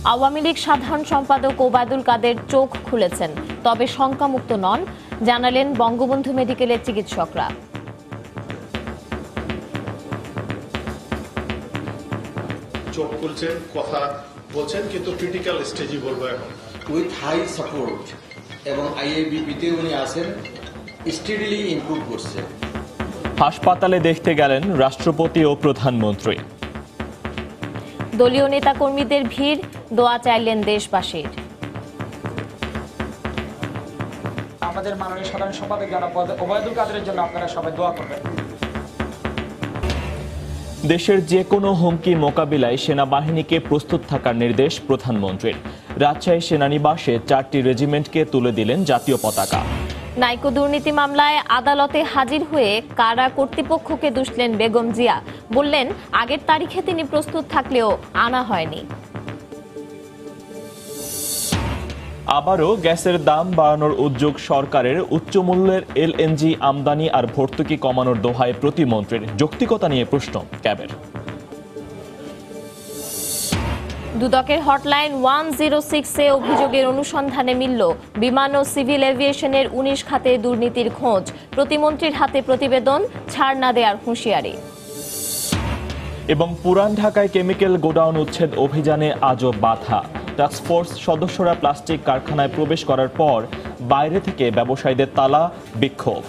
আওয়ামী লীগ সাধারণ সম্পাদক ওবায়দুল কাদের চোখ খুলেছেন, তবে শঙ্কামুক্ত নন, জানালেন বঙ্গবন্ধু মেডিকেলের চিকিৎসকরা। চোখ খুলছেন, কথা বলছেন, কিন্তু ক্রিটিক্যাল স্টেজই বলবো এখন। উইথ হাই সাপোর্ট এবং আইএবিপিতে উনি আছেন, স্টেডিলি ইমপ্রুভ করছে। হাসপাতালে দেখতে গেলেন রাষ্ট্রপতি ও প্রধানমন্ত্রী। দলীয় নেতাকর্মীদের ভিড়, দোয়া চাইলেন দেশবাসীর। আমাদের মাননীয় সাধারণ সম্পাদক জনাব ওবায়দুল কাদেরের জন্য আপনারা সবাই দোয়া করবেন। দেশের যে কোনো হুমকি মোকাবিলায় সেনাবাহিনীকে প্রস্তুত থাকার নির্দেশ প্রধানমন্ত্রীর। রাজশাহী সেনানিবাসে 4টি রেজিমেন্টকে তুলে দিলেন জাতীয় পতাকা। নাইকো দুর্নীতি মামলায় আদালতে হাজির হয়ে কারা কর্তৃপক্ষকে দুষলেন বেগম জিয়া। বললেন, আগের তারিখে তিনি প্রস্তুত থাকলেও আনা হয়নি। আবারও গ্যাসের দাম বাড়ানোর উদ্যোগ সরকারের। উচ্চ মূল্যের এলএনজি আমদানি আর ভর্তুকি কমানোর দোহায় প্রতিমন্ত্রীর। যৌক্তিকতা নিয়ে প্রশ্ন ক্যাবের। দুদকের হটলাইন 106-এ অভিযোগের অনুসন্ধানে মিলল বিমান ও সিভিল এভিয়েশনের 19 খাতে দুর্নীতির খোঁজ। প্রতিমন্ত্রীর হাতে প্রতিবেদন, ছাড় না দেয়ার হুঁশিয়ারি। এবং পুরান ঢাকায় কেমিক্যাল গোডাউন উচ্ছেদ অভিযানে আজও বাধা। টাস্কফোর্স সদস্যরা প্লাস্টিক কারখানায় প্রবেশ করার পর বাইরে থেকে ব্যবসায়ীদের তালা, বিক্ষোভ।